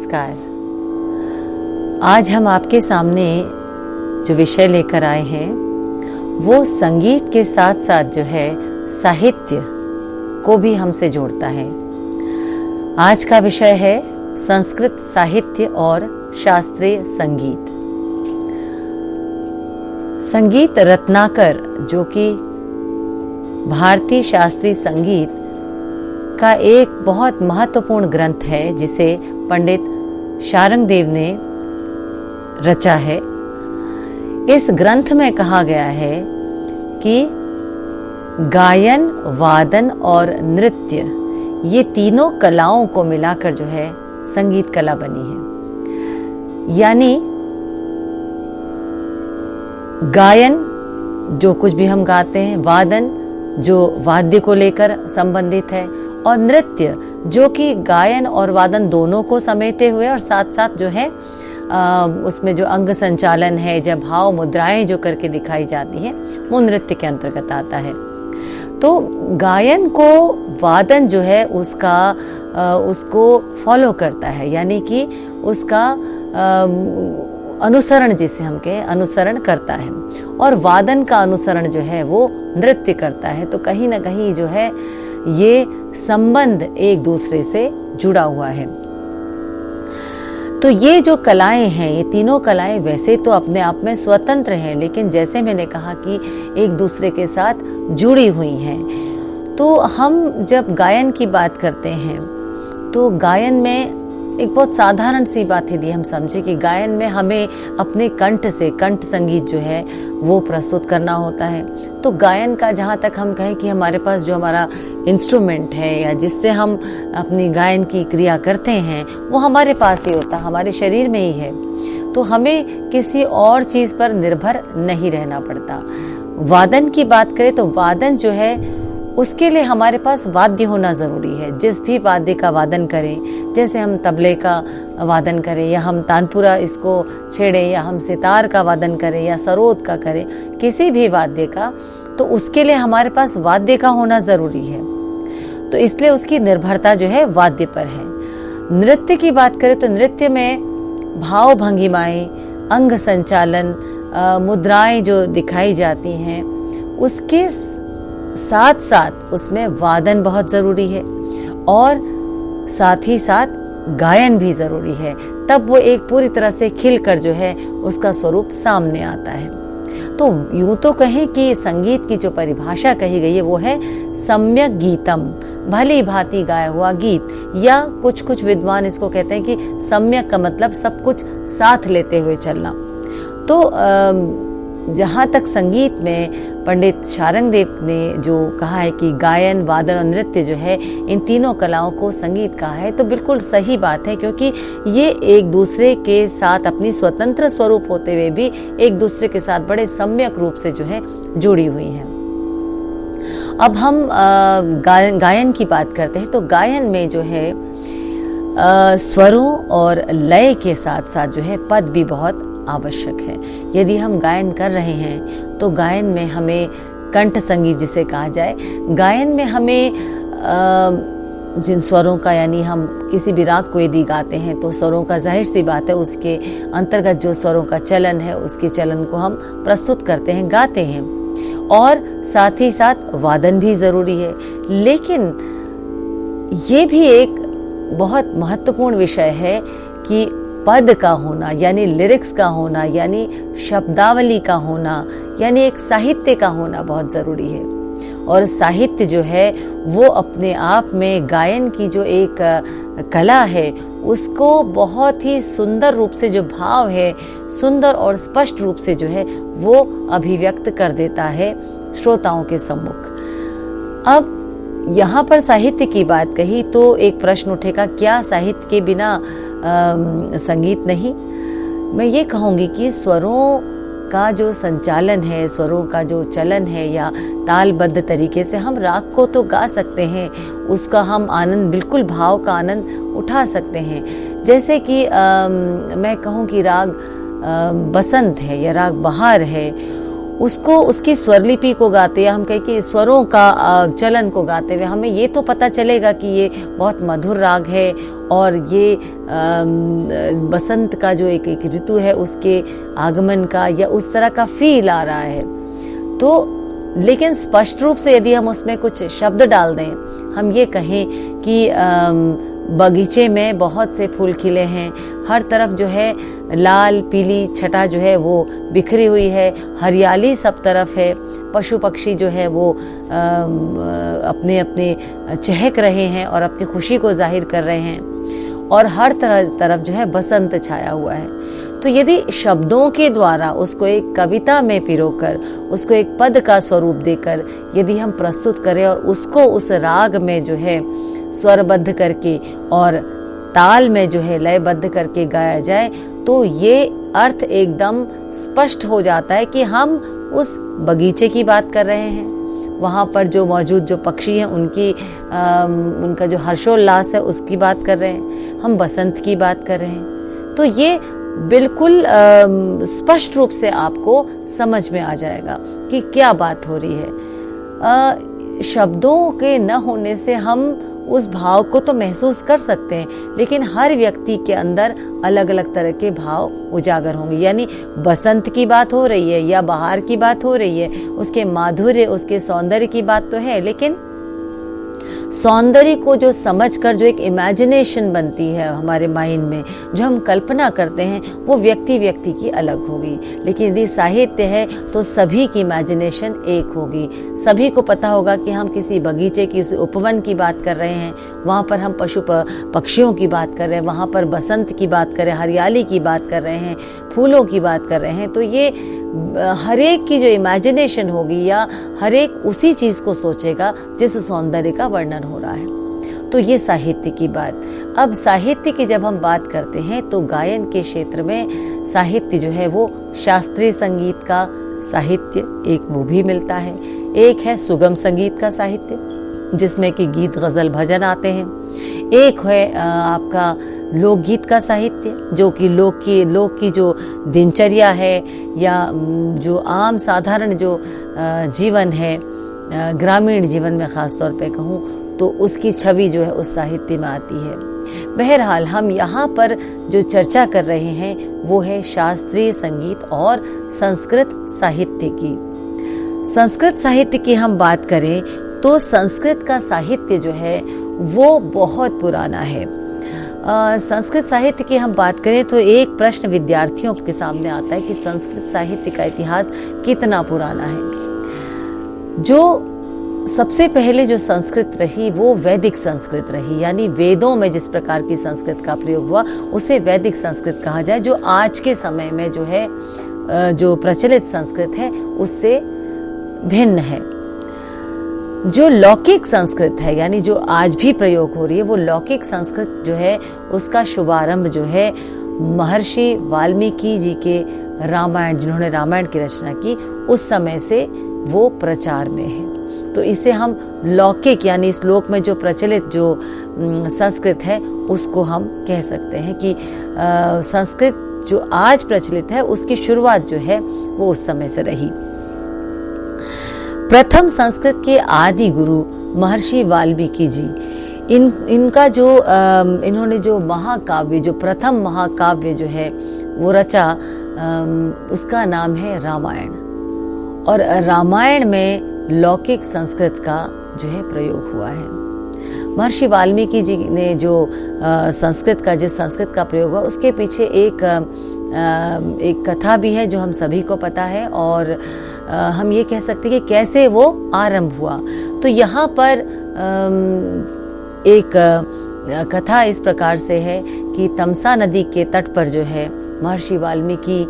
नमस्कार। आज हम आपके सामने जो विषय लेकर आए हैं वो संगीत के साथ साथ जो है साहित्य को भी हमसे जोड़ता है। आज का विषय है संस्कृत साहित्य और शास्त्रीय संगीत। संगीत रत्नाकर जो कि भारतीय शास्त्रीय संगीत का एक बहुत महत्वपूर्ण ग्रंथ है जिसे पंडित शारंगदेव ने रचा है। इस ग्रंथ में कहा गया है कि गायन, वादन और नृत्य ये तीनों कलाओं को मिलाकर जो है संगीत कला बनी है। यानी गायन जो कुछ भी हम गाते हैं, वादन जो वाद्य को लेकर संबंधित है, और नृत्य जो कि गायन और वादन दोनों को समेटे हुए और साथ साथ जो है उसमें जो अंग संचालन है, जब भाव मुद्राएं जो करके दिखाई जाती है वो नृत्य के अंतर्गत आता है। तो गायन को वादन जो है उसको फॉलो करता है, यानी कि उसका अनुसरण जिसे हम कहें अनुसरण करता है, और वादन का अनुसरण जो है वो नृत्य करता है। तो कहीं ना कहीं जो है ये संबंध एक दूसरे से जुड़ा हुआ है। तो ये जो कलाएं हैं, ये तीनों कलाएं वैसे तो अपने आप में स्वतंत्र हैं, लेकिन जैसे मैंने कहा कि एक दूसरे के साथ जुड़ी हुई हैं। तो हम जब गायन की बात करते हैं तो गायन में एक बहुत साधारण सी बात यदि हम समझे कि गायन में हमें अपने कंठ से कंठ संगीत जो है वो प्रस्तुत करना होता है। तो गायन का जहाँ तक हम कहें कि हमारे पास जो हमारा इंस्ट्रूमेंट है या जिससे हम अपनी गायन की क्रिया करते हैं वो हमारे पास ही होता है, हमारे शरीर में ही है। तो हमें किसी और चीज़ पर निर्भर नहीं रहना पड़ता। वादन की बात करें तो वादन जो है उसके लिए हमारे पास वाद्य होना ज़रूरी है। जिस भी वाद्य का वादन करें, जैसे हम तबले का वादन करें या हम तानपुरा इसको छेड़ें या हम सितार का वादन करें या सरोद का करें, किसी भी वाद्य का, तो उसके लिए हमारे पास वाद्य का होना ज़रूरी है। तो इसलिए उसकी निर्भरता जो है वाद्य पर है। नृत्य की बात करें तो नृत्य में भाव भंगिमाएँ, अंग संचालन, मुद्राएं जो दिखाई जाती हैं, उसके साथ साथ उसमें वादन बहुत ज़रूरी है और साथ ही साथ गायन भी ज़रूरी है। तब वो एक पूरी तरह से खिलकर जो है उसका स्वरूप सामने आता है। तो यूं तो कहें कि संगीत की जो परिभाषा कही गई है वो है सम्यक गीतम, भली भांति गाया हुआ गीत, या कुछ विद्वान इसको कहते हैं कि सम्यक का मतलब सब कुछ साथ लेते हुए चलना। तो जहाँ तक संगीत में पंडित शारंगदेव ने जो कहा है कि गायन, वादन और नृत्य जो है इन तीनों कलाओं को संगीत कहा है, तो बिल्कुल सही बात है, क्योंकि ये एक दूसरे के साथ अपनी स्वतंत्र स्वरूप होते हुए भी एक दूसरे के साथ बड़े सम्यक रूप से जो है जुड़ी हुई हैं। अब हम गायन की बात करते हैं। तो गायन में जो है स्वरों और लय के साथ साथ जो है पद भी बहुत आवश्यक है। यदि हम गायन कर रहे हैं तो गायन में हमें कंठ संगीत जिसे कहा जाए, गायन में हमें जिन स्वरों का, यानी हम किसी भी राग को यदि गाते हैं तो स्वरों का जाहिर सी बात है उसके अंतर्गत जो स्वरों का चलन है उसके चलन को हम प्रस्तुत करते हैं, गाते हैं, और साथ ही साथ वादन भी ज़रूरी है। लेकिन ये भी एक बहुत महत्वपूर्ण विषय है कि पद का होना, यानी लिरिक्स का होना, यानी शब्दावली का होना, यानी एक साहित्य का होना बहुत ज़रूरी है। और साहित्य जो है वो अपने आप में गायन की जो एक कला है उसको बहुत ही सुंदर रूप से, जो भाव है सुंदर और स्पष्ट रूप से जो है वो अभिव्यक्त कर देता है श्रोताओं के सम्मुख। अब यहाँ पर साहित्य की बात कही तो एक प्रश्न उठेगा, क्या साहित्य के बिना संगीत नहीं? मैं ये कहूँगी कि स्वरों का जो संचालन है, स्वरों का जो चलन है, या तालबद्ध तरीके से हम राग को तो गा सकते हैं, उसका हम आनंद, बिल्कुल भाव का आनंद उठा सकते हैं। जैसे कि मैं कहूँ कि राग बसंत है या राग बहार है, उसको, उसकी स्वरलिपि को गाते, या हम कहें कि स्वरों का चलन को गाते हुए हमें ये तो पता चलेगा कि ये बहुत मधुर राग है और ये बसंत का जो एक ऋतु है उसके आगमन का या उस तरह का फील आ रहा है। तो लेकिन स्पष्ट रूप से यदि हम उसमें कुछ शब्द डाल दें, हम ये कहें कि बगीचे में बहुत से फूल खिले हैं, हर तरफ जो है लाल पीली छटा जो है वो बिखरी हुई है, हरियाली सब तरफ है, पशु पक्षी जो है वो अपने अपने चहक रहे हैं और अपनी खुशी को जाहिर कर रहे हैं, और हर तरफ जो है बसंत छाया हुआ है। तो यदि शब्दों के द्वारा उसको एक कविता में पिरोकर, उसको एक पद का स्वरूप देकर यदि हम प्रस्तुत करें और उसको उस राग में जो है स्वरबद्ध करके और ताल में जो है लयबद्ध करके गाया जाए, तो ये अर्थ एकदम स्पष्ट हो जाता है कि हम उस बगीचे की बात कर रहे हैं, वहाँ पर जो मौजूद जो पक्षी हैं उनका जो हर्षोल्लास है उसकी बात कर रहे हैं, हम बसंत की बात कर रहे हैं। तो ये बिल्कुल स्पष्ट रूप से आपको समझ में आ जाएगा कि क्या बात हो रही है। शब्दों के न होने से हम उस भाव को तो महसूस कर सकते हैं, लेकिन हर व्यक्ति के अंदर अलग अलग तरह के भाव उजागर होंगे। यानी बसंत की बात हो रही है या बहार की बात हो रही है, उसके माधुर्य, उसके सौंदर्य की बात तो है, लेकिन सौंदर्य को जो समझकर जो एक इमेजिनेशन बनती है हमारे माइंड में, जो हम कल्पना करते हैं, वो व्यक्ति व्यक्ति की अलग होगी। लेकिन यदि साहित्य है तो सभी की इमेजिनेशन एक होगी। सभी को पता होगा कि हम किसी बगीचे की, उपवन की बात कर रहे हैं, वहाँ पर हम पशु पक्षियों की बात कर रहे हैं, वहाँ पर बसंत की बात कर रहे हैं, हरियाली की बात कर रहे हैं, फूलों की बात कर रहे हैं। तो ये हर एक की जो इमेजिनेशन होगी या हर एक उसी चीज को सोचेगा जिस सौंदर्य का वर्णन हो रहा है। तो ये साहित्य की बात। अब साहित्य की जब हम बात करते हैं तो गायन के क्षेत्र में साहित्य जो है वो शास्त्रीय संगीत का साहित्य एक वो भी मिलता है, एक है सुगम संगीत का साहित्य जिसमें कि गीत गजल भजन आते हैं, एक है आपका लोकगीत का साहित्य जो कि लोक की जो दिनचर्या है या जो आम साधारण जो जीवन है, ग्रामीण जीवन में खास तौर पे कहूँ तो उसकी छवि जो है उस साहित्य में आती है। बहरहाल हम यहाँ पर जो चर्चा कर रहे हैं वो है शास्त्रीय संगीत और संस्कृत साहित्य की। संस्कृत साहित्य की हम बात करें तो संस्कृत का साहित्य जो है वो बहुत पुराना है। संस्कृत साहित्य की हम बात करें तो एक प्रश्न विद्यार्थियों के सामने आता है कि संस्कृत साहित्य का इतिहास कितना पुराना है। जो सबसे पहले जो संस्कृत रही वो वैदिक संस्कृत रही, यानी वेदों में जिस प्रकार की संस्कृत का प्रयोग हुआ उसे वैदिक संस्कृत कहा जाए, जो आज के समय में जो है जो प्रचलित संस्कृत है उससे भिन्न है। जो लौकिक संस्कृत है यानी जो आज भी प्रयोग हो रही है वो लौकिक संस्कृत जो है उसका शुभारंभ जो है महर्षि वाल्मीकि जी के रामायण, जिन्होंने रामायण की रचना की, उस समय से वो प्रचार में है। तो इसे हम लौकिक यानी इस लोक में जो प्रचलित जो संस्कृत है उसको हम कह सकते हैं कि संस्कृत जो आज प्रचलित है उसकी शुरुआत जो है वो उस समय से रही। प्रथम संस्कृत के आदि गुरु महर्षि वाल्मीकि जी, इनका जो इन्होंने जो महाकाव्य, जो प्रथम महाकाव्य जो है वो रचा, उसका नाम है रामायण। और रामायण में लौकिक संस्कृत का जो है प्रयोग हुआ है। महर्षि वाल्मीकि जी ने जो संस्कृत का, जिस संस्कृत का प्रयोग हुआ उसके पीछे एक कथा भी है जो हम सभी को पता है, और हम ये कह सकते हैं कि कैसे वो आरंभ हुआ। तो यहाँ पर एक कथा इस प्रकार से है कि तमसा नदी के तट पर जो है महर्षि वाल्मीकि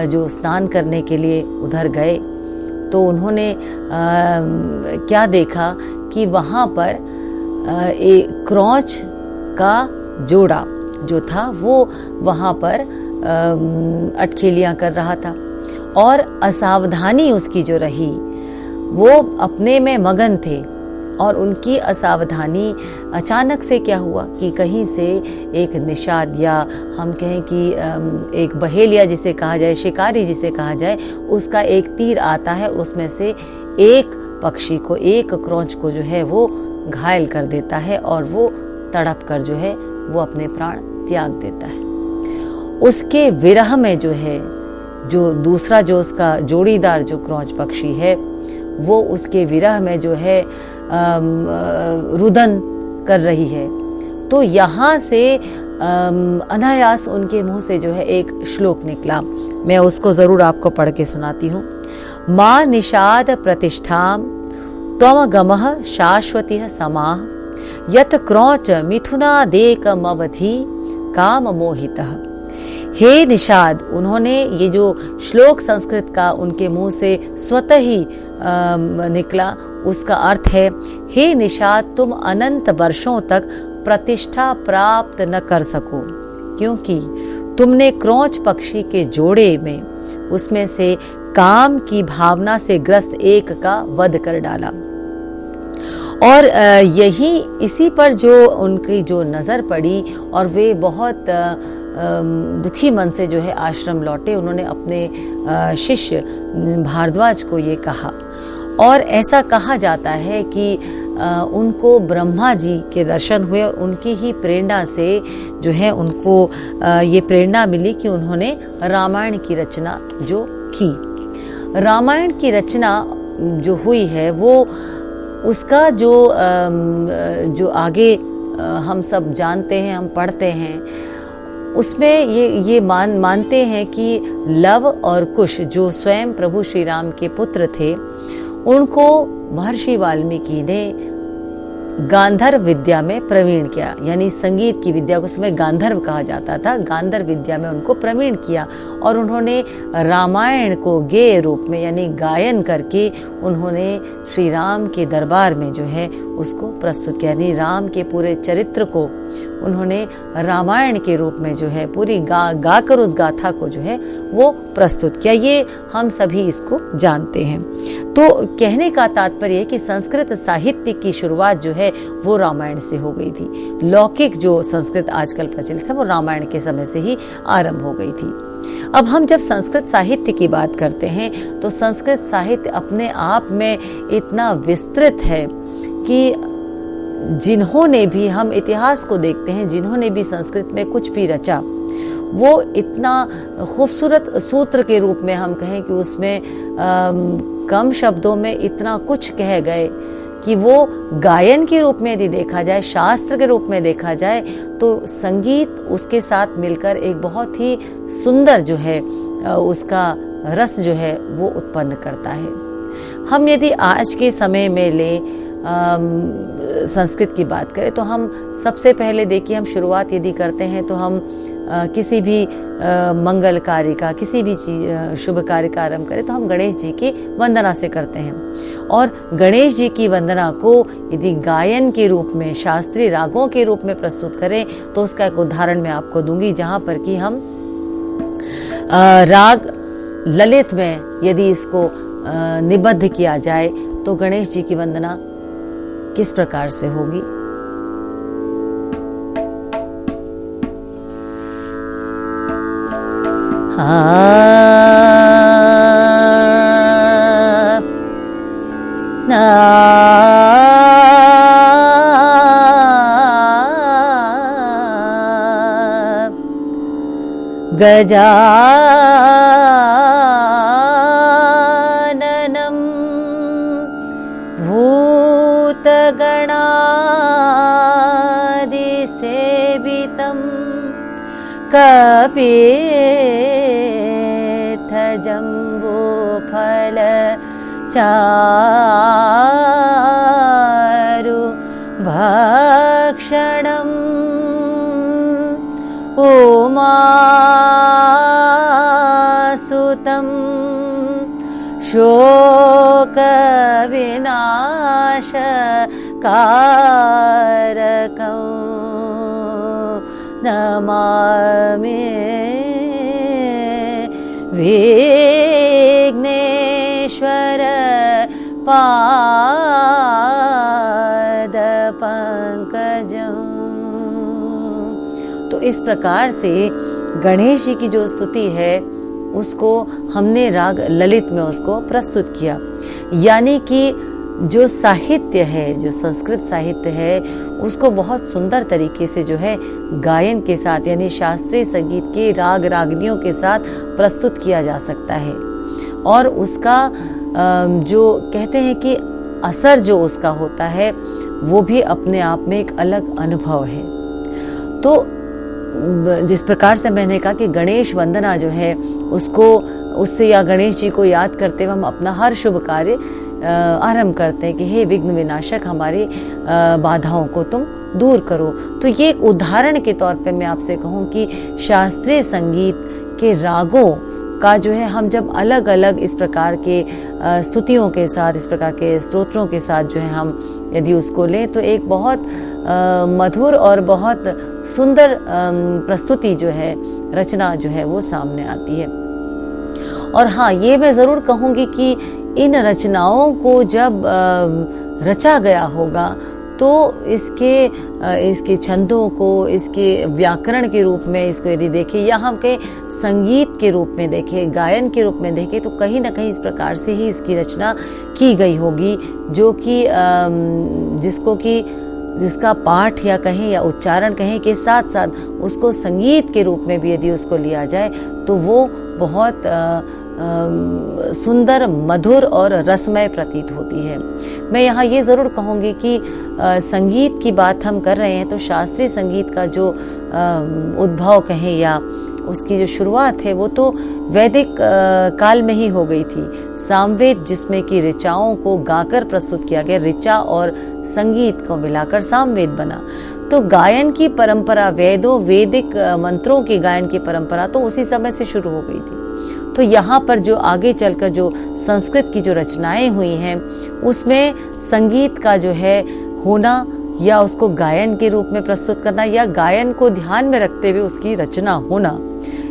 जो स्नान करने के लिए उधर गए तो उन्होंने क्या देखा कि वहाँ पर एक क्रौच का जोड़ा जो था वो वहाँ पर अटखेलियाँ कर रहा था, और असावधानी उसकी जो रही, वो अपने में मगन थे और उनकी असावधानी अचानक से क्या हुआ कि कहीं से एक निषाद या हम कहें कि एक बहेलिया जिसे कहा जाए, शिकारी जिसे कहा जाए, उसका एक तीर आता है और उसमें से एक पक्षी को, एक क्रोंच को जो है वो घायल कर देता है और वो तड़प कर जो है वो अपने प्राण त्याग देता है। उसके विरह में जो है, जो दूसरा जो उसका जोड़ीदार जो क्रोंच पक्षी है, वो उसके विरह में जो है रुदन कर रही है। तो यहाँ से अनायास उनके मुंह से जो है एक श्लोक निकला, मैं उसको जरूर आपको पढ़ के सुनाती हूँ। माँ निषाद प्रतिष्ठाम त्वम गमः शाश्वती समाह यत क्रोच मिथुनादेकमवधि काम मोहितः। हे निषाद, उन्होंने ये जो श्लोक संस्कृत का उनके मुंह से स्वतः ही निकला, उसका अर्थ है, हे निषाद, तुम अनंत वर्षों तक प्रतिष्ठा प्राप्त न कर सको, क्योंकि तुमने क्रोंच पक्षी के जोड़े में उसमें से काम की भावना से ग्रस्त एक का वध कर डाला। और यही इसी पर जो उनकी जो नजर पड़ी और वे बहुत दुखी मन से जो है आश्रम लौटे। उन्होंने अपने शिष्य भारद्वाज को ये कहा, और ऐसा कहा जाता है कि उनको ब्रह्मा जी के दर्शन हुए और उनकी ही प्रेरणा से जो है उनको ये प्रेरणा मिली कि उन्होंने रामायण की रचना जो की। रामायण की रचना जो हुई है वो उसका जो आगे हम सब जानते हैं, हम पढ़ते हैं, उसमें ये मानते हैं कि लव और कुश जो स्वयं प्रभु श्री राम के पुत्र थे, उनको महर्षि वाल्मीकि ने गांधर्व विद्या में प्रवीण किया, यानी संगीत की विद्या को उसमें गांधर्व कहा जाता था, गांधर्व विद्या में उनको प्रवीण किया और उन्होंने रामायण को गेय रूप में यानी गायन करके उन्होंने श्री राम के दरबार में जो है उसको प्रस्तुत किया, यानी राम के पूरे चरित्र को उन्होंने रामायण के रूप में जो है पूरी गाकर उस गाथा को जो है वो प्रस्तुत किया। ये हम सभी इसको जानते हैं। तो कहने का तात्पर्य है कि संस्कृत साहित्य की शुरुआत जो है वो रामायण से हो गई थी। लौकिक जो संस्कृत आजकल प्रचलित है वो रामायण के समय से ही आरंभ हो गई थी। अब हम जब संस्कृत साहित्य की बात करते हैं तो संस्कृत साहित्य अपने आप में इतना विस्तृत है कि जिन्होंने भी, हम इतिहास को देखते हैं, जिन्होंने भी संस्कृत में कुछ भी रचा वो इतना खूबसूरत सूत्र के रूप में हम कहें कि उसमें कम शब्दों में इतना कुछ कह गए कि वो गायन के रूप में यदि देखा जाए, शास्त्र के रूप में देखा जाए, तो संगीत उसके साथ मिलकर एक बहुत ही सुंदर जो है उसका रस जो है वो उत्पन्न करता है। हम यदि आज के समय में ले संस्कृत की बात करें तो हम सबसे पहले देखिए, हम शुरुआत यदि करते हैं तो हम किसी भी मंगल कार्य का, किसी भी शुभ कार्य का आरंभ करें तो हम गणेश जी की वंदना से करते हैं। और गणेश जी की वंदना को यदि गायन के रूप में, शास्त्रीय रागों के रूप में प्रस्तुत करें तो उसका एक उदाहरण मैं आपको दूंगी, जहाँ पर कि हम राग ललित में यदि इसको निबद्ध किया जाए तो गणेश जी की वंदना किस प्रकार से होगी। गजाननं भूतगणादिसेवितं कपित्थजम्बूफलचारु भक्षणम् उमासुतं शोकविनाशकारकं नमामि विघ्नेश्वर पार्वतीपते। इस प्रकार से गणेश जी की जो स्तुति है उसको हमने राग ललित में उसको प्रस्तुत किया। यानी कि जो साहित्य है, जो संस्कृत साहित्य है, उसको बहुत सुंदर तरीके से जो है गायन के साथ यानी शास्त्रीय संगीत के राग रागनियों के साथ प्रस्तुत किया जा सकता है। और उसका जो कहते हैं कि असर जो उसका होता है वो भी अपने आप में एक अलग अनुभव है। तो जिस प्रकार से मैंने कहा कि गणेश वंदना जो है उससे या गणेश जी को याद करते हुए हम अपना हर शुभ कार्य आरंभ करते हैं कि हे विघ्न विनाशक, हमारी बाधाओं को तुम दूर करो। तो ये एक उदाहरण के तौर पे मैं आपसे कहूँ कि शास्त्रीय संगीत के रागों का जो है हम जब अलग अलग इस प्रकार के स्तुतियों के साथ, इस प्रकार के स्तोत्रों के साथ जो है हम यदि उसको लें तो एक बहुत मधुर और बहुत सुंदर प्रस्तुति जो है, रचना जो है वो सामने आती है। और हाँ, ये मैं ज़रूर कहूँगी कि इन रचनाओं को जब रचा गया होगा तो इसके छंदों को, इसके व्याकरण के रूप में इसको यदि देखें या हम के संगीत के रूप में देखें, गायन के रूप में देखें, तो कहीं ना कहीं इस प्रकार से ही इसकी रचना की गई होगी, जो कि जिसका पाठ या कहें या उच्चारण कहें के साथ साथ उसको संगीत के रूप में भी यदि उसको लिया जाए तो वो बहुत सुंदर, मधुर और रसमय प्रतीत होती है। मैं यहाँ ये ज़रूर कहूँगी कि संगीत की बात हम कर रहे हैं तो शास्त्रीय संगीत का जो उद्भव कहें या उसकी जो शुरुआत है वो तो वैदिक काल में ही हो गई थी। सामवेद, जिसमें कि ऋचाओं को गाकर प्रस्तुत किया गया, ऋचा और संगीत को मिलाकर सामवेद बना। तो गायन की परंपरा, वैदिक मंत्रों के गायन की परंपरा तो उसी समय से शुरू हो गई थी। तो यहाँ पर जो आगे चलकर जो संस्कृत की जो रचनाएं हुई हैं उसमें संगीत का जो है होना या उसको गायन के रूप में प्रस्तुत करना या गायन को ध्यान में रखते हुए उसकी रचना होना,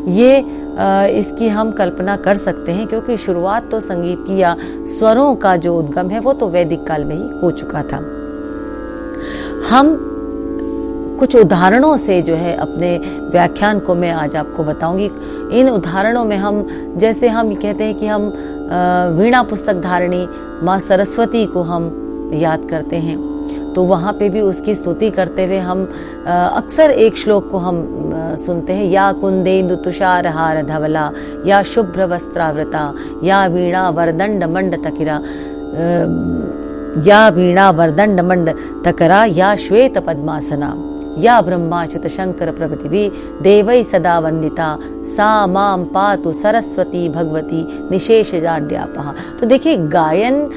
ये इसकी हम कल्पना कर सकते हैं, क्योंकि शुरुआत तो संगीत की या स्वरों का जो उद्गम है वो तो वैदिक काल में ही हो चुका था। हम कुछ उदाहरणों से जो है अपने व्याख्यान को मैं आज आपको बताऊंगी। इन उदाहरणों में हम जैसे हम कहते हैं कि हम वीणा पुस्तक धारिणी माँ सरस्वती को हम याद करते हैं, तो वहाँ पे भी उसकी स्तुति करते हुए हम अक्सर एक श्लोक को हम सुनते हैं, या कुंदेन्दु तुषार हार धवला, या शुभ्र वस्त्रावृता, या वीणा वरदंड मंड तकिरा, या वीणा वरदंड मंड तकरा, या श्वेत पद्मासना, या ब्रह्माच्युत शंकर प्रभृति देवै सदा वंदिता, सा माम पातु सरस्वती भगवती निशेष जाड्यापहा। तो देखिए, गायन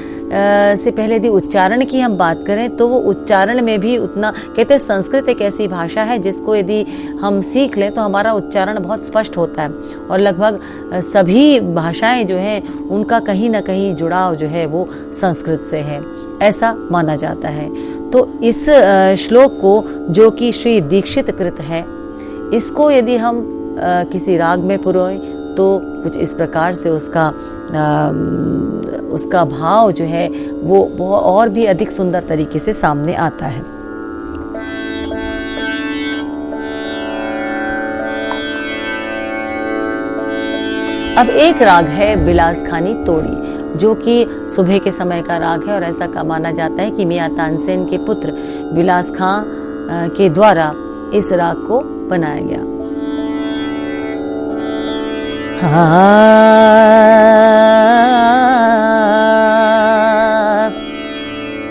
से पहले यदि उच्चारण की हम बात करें तो वो उच्चारण में भी उतना, कहते हैं संस्कृत एक ऐसी भाषा है जिसको यदि हम सीख लें तो हमारा उच्चारण बहुत स्पष्ट होता है, और लगभग सभी भाषाएं जो हैं उनका कहीं ना कहीं जुड़ाव जो है वो संस्कृत से है, ऐसा माना जाता है। तो इस श्लोक को, जो कि श्री दीक्षित कृत है, इसको यदि हम किसी राग में पुरोएं तो कुछ इस प्रकार से उसका भाव जो है वो और भी अधिक सुंदर तरीके से सामने आता है। अब एक राग है बिलासखानी तोड़ी, जो कि सुबह के समय का राग है, और ऐसा का माना जाता है कि मियां तानसेन के पुत्र बिलास खां के द्वारा इस राग को बनाया गया।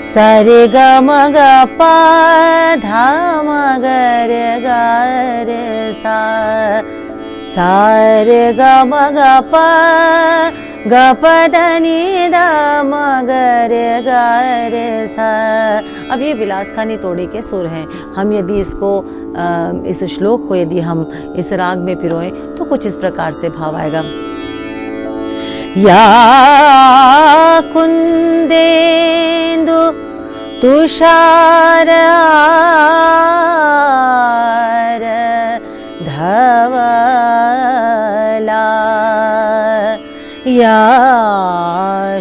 सारे ग म ग प धा म ग रे ग रे सा, सारे ग म ग प ग प ध नि ध म ग रे ग रे सा। अब ये बिलासखानी तोड़ी के सुर हैं। हम यदि इसको इस श्लोक को यदि हम इस राग में पिरोएं तो कुछ इस प्रकार से भाव आएगा। या कुंदेन्दु तुषार धवला, या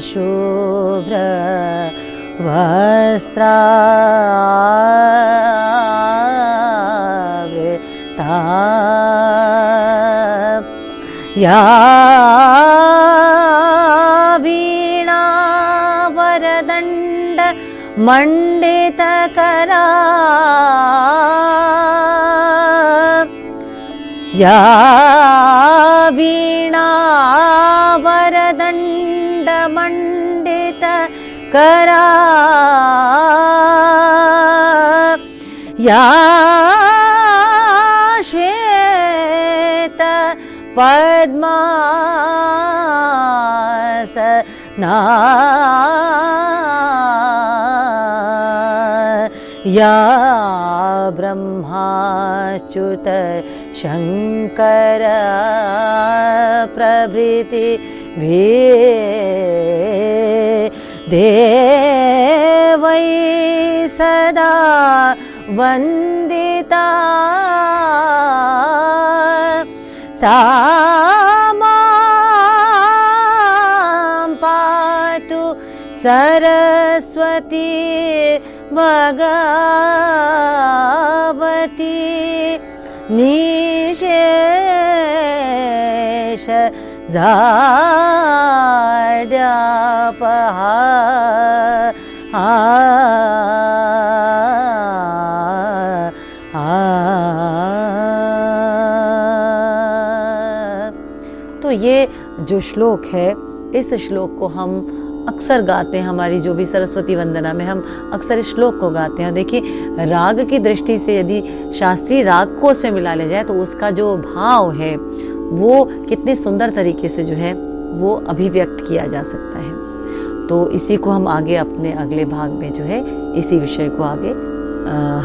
शुभ्र वस्त्रावृता, ता या वीणा वरदंड मंडितकरा या वीणा वरदंड मंडितकरा या श्वेत पद्मासना या ब्रह्माच्युत शंकर प्रभृति देवै सदा वंदिता सा मां पातु सरस्वती भगवती निशेष जाड्यापहा तो ये जो श्लोक है, इस श्लोक को हम अक्सर गाते हैं। हमारी जो भी सरस्वती वंदना में हम अक्सर इस श्लोक को गाते हैं। देखिए, राग की दृष्टि से यदि शास्त्रीय राग को उसमें मिला लिया जाए तो उसका जो भाव है वो कितने सुंदर तरीके से जो है वो अभिव्यक्त किया जा सकता है। तो इसी को हम आगे अपने अगले भाग में जो है इसी विषय को आगे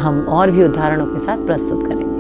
हम और भी उदाहरणों के साथ प्रस्तुत करेंगे।